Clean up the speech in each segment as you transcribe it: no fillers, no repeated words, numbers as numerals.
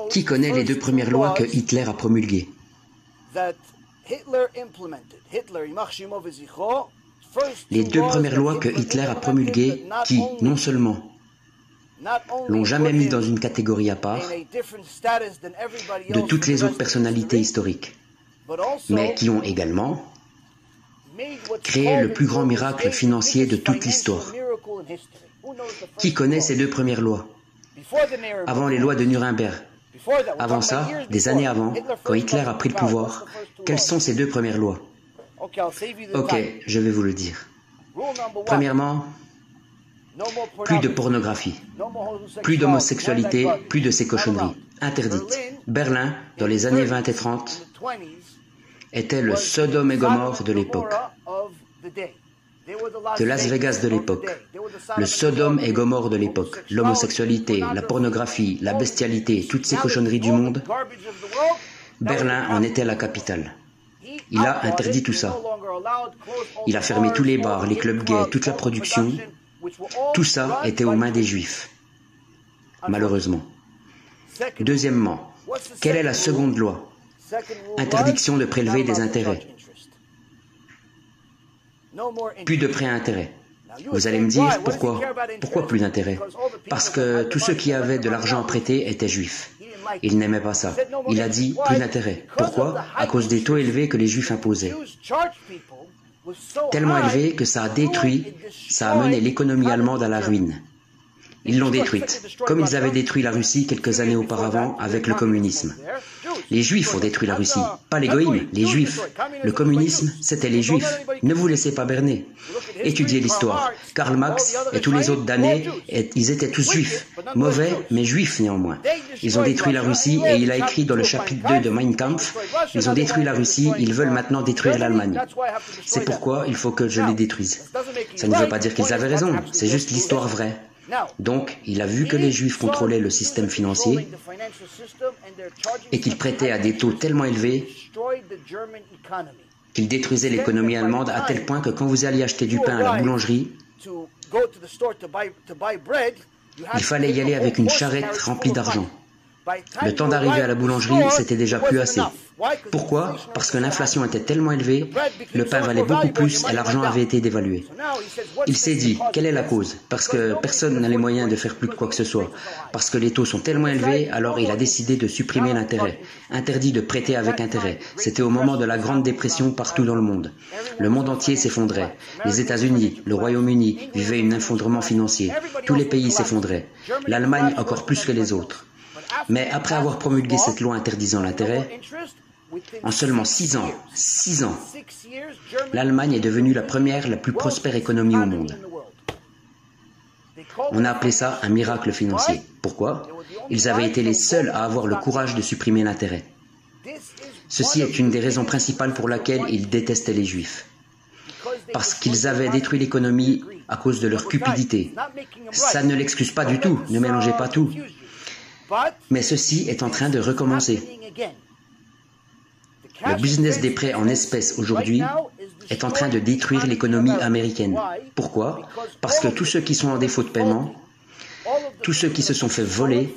Qui connaît les 2 premières lois que Hitler a promulguées? Les 2 premières lois que Hitler a promulguées qui, non seulement l'ont jamais mis dans une catégorie à part de toutes les autres personnalités historiques, mais qui ont également créé le plus grand miracle financier de toute l'histoire. Qui connaît ces 2 premières lois? Avant les lois de Nuremberg, avant ça, des années avant, quand Hitler a pris le pouvoir, quelles sont ces 2 premières lois? Ok, je vais vous le dire. Premièrement, plus de pornographie, plus d'homosexualité, plus de ces cochonneries, interdites. Berlin, dans les années 20 et 30, était le Sodome et Gomorrhe de l'époque, de Las Vegas de l'époque, le Sodome et Gomorrhe de l'époque, l'homosexualité, la pornographie, la bestialité, toutes ces cochonneries du monde. Berlin en était la capitale. Il a interdit tout ça. Il a fermé tous les bars, les clubs gays, toute la production. Tout ça était aux mains des Juifs, malheureusement. Deuxièmement, quelle est la seconde loi? Interdiction de prélever des intérêts. Plus de prêts à intérêt. Vous allez me dire pourquoi? Pourquoi plus d'intérêt? Parce que tous ceux qui avaient de l'argent à prêter étaient juifs. Il n'aimait pas ça. Il a dit plus d'intérêt. Pourquoi? À cause des taux élevés que les juifs imposaient. Tellement élevés que ça a mené l'économie allemande à la ruine. Ils l'ont détruite, comme ils avaient détruit la Russie quelques années auparavant avec le communisme. Les Juifs ont détruit la Russie, pas les goïms, les Juifs. Le communisme, c'était les Juifs. Ne vous laissez pas berner. Étudiez l'histoire. Karl Marx et tous les autres damnés, ils étaient tous juifs. Mauvais, mais juifs néanmoins. Ils ont détruit la Russie et il a écrit dans le chapitre 2 de Mein Kampf, ils ont détruit la Russie, ils veulent maintenant détruire l'Allemagne. C'est pourquoi il faut que je les détruise. Ça ne veut pas dire qu'ils avaient raison, c'est juste l'histoire vraie. Donc, il a vu que les Juifs contrôlaient le système financier et qu'ils prêtaient à des taux tellement élevés qu'ils détruisaient l'économie allemande à tel point que quand vous alliez acheter du pain à la boulangerie, il fallait y aller avec une charrette remplie d'argent. Le temps d'arriver à la boulangerie, c'était déjà plus assez. Pourquoi? Parce que l'inflation était tellement élevée, le pain valait beaucoup plus et l'argent avait été dévalué. Il s'est dit, quelle est la cause? Parce que personne n'a les moyens de faire plus de quoi que ce soit. Parce que les taux sont tellement élevés, alors il a décidé de supprimer l'intérêt. Interdit de prêter avec intérêt. C'était au moment de la Grande Dépression partout dans le monde. Le monde entier s'effondrait. Les États-Unis, le Royaume-Uni vivaient un effondrement financier. Tous les pays s'effondraient. L'Allemagne encore plus que les autres. Mais après avoir promulgué cette loi interdisant l'intérêt, en seulement 6 ans, l'Allemagne est devenue la première, la plus prospère économie au monde. On a appelé ça un miracle financier. Pourquoi? Ils avaient été les seuls à avoir le courage de supprimer l'intérêt. Ceci est une des raisons principales pour laquelle ils détestaient les Juifs. Parce qu'ils avaient détruit l'économie à cause de leur cupidité. Ça ne l'excuse pas du tout, ne mélangez pas tout. Mais ceci est en train de recommencer. Le business des prêts en espèces aujourd'hui est en train de détruire l'économie américaine. Pourquoi? Parce que tous ceux qui sont en défaut de paiement, tous ceux qui se sont fait voler,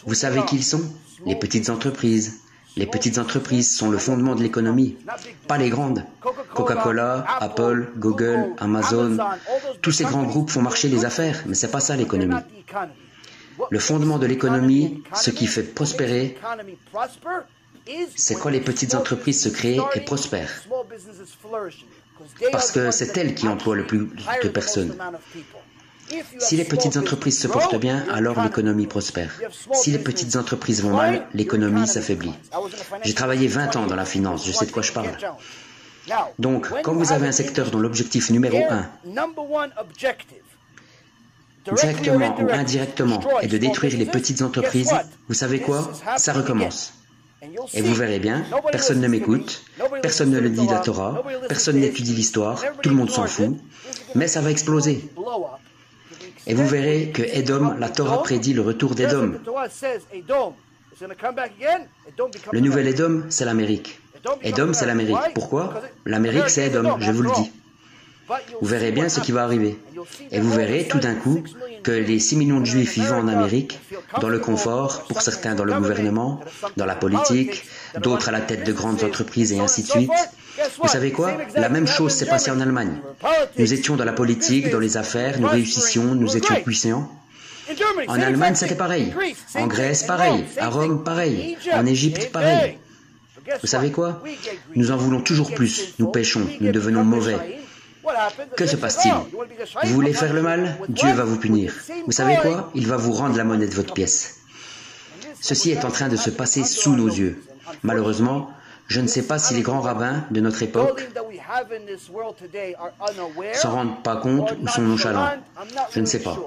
vous savez qui ils sont? Les petites entreprises. Les petites entreprises sont le fondement de l'économie, pas les grandes. Coca-Cola, Apple, Google, Amazon, tous ces grands groupes font marcher les affaires, mais c'est pas ça l'économie. Le fondement de l'économie, ce qui fait prospérer, c'est quand les petites entreprises se créent et prospèrent. Parce que c'est elles qui emploient le plus de personnes. Si les petites entreprises se portent bien, alors l'économie prospère. Si les petites entreprises vont mal, l'économie s'affaiblit. J'ai travaillé 20 ans dans la finance, je sais de quoi je parle. Donc, quand vous avez un secteur dont l'objectif numéro 1, directement ou indirectement, est de détruire les petites entreprises, vous savez quoi? Ça recommence. Et vous verrez bien, personne ne m'écoute, personne ne le dit la Torah, personne n'étudie l'histoire, tout le monde s'en fout, mais ça va exploser. Et vous verrez que Édom, la Torah prédit le retour d'Édom. Le nouvel Édom, c'est l'Amérique. Édom, c'est l'Amérique. Pourquoi? L'Amérique, c'est Édom, je vous le dis. Vous verrez bien ce qui va arriver. Et vous verrez tout d'un coup que les 6 millions de Juifs vivant en Amérique, dans le confort, pour certains dans le gouvernement, dans la politique, d'autres à la tête de grandes entreprises et ainsi de suite. Vous savez quoi? La même chose s'est passée en Allemagne. Nous étions dans la politique, dans les affaires, nous réussissions, nous étions puissants. En Allemagne, c'était pareil. En Grèce, pareil. À Rome, pareil. En Égypte, pareil. Vous savez quoi? Nous en voulons toujours plus. Nous péchons. Nous devenons mauvais. Que se passe-t-il? Vous voulez faire le mal? Dieu va vous punir. Vous savez quoi? Il va vous rendre la monnaie de votre pièce. Ceci est en train de se passer sous nos yeux. Malheureusement, je ne sais pas si les grands rabbins de notre époque s'en rendent pas compte ou sont nonchalants. Je ne sais pas.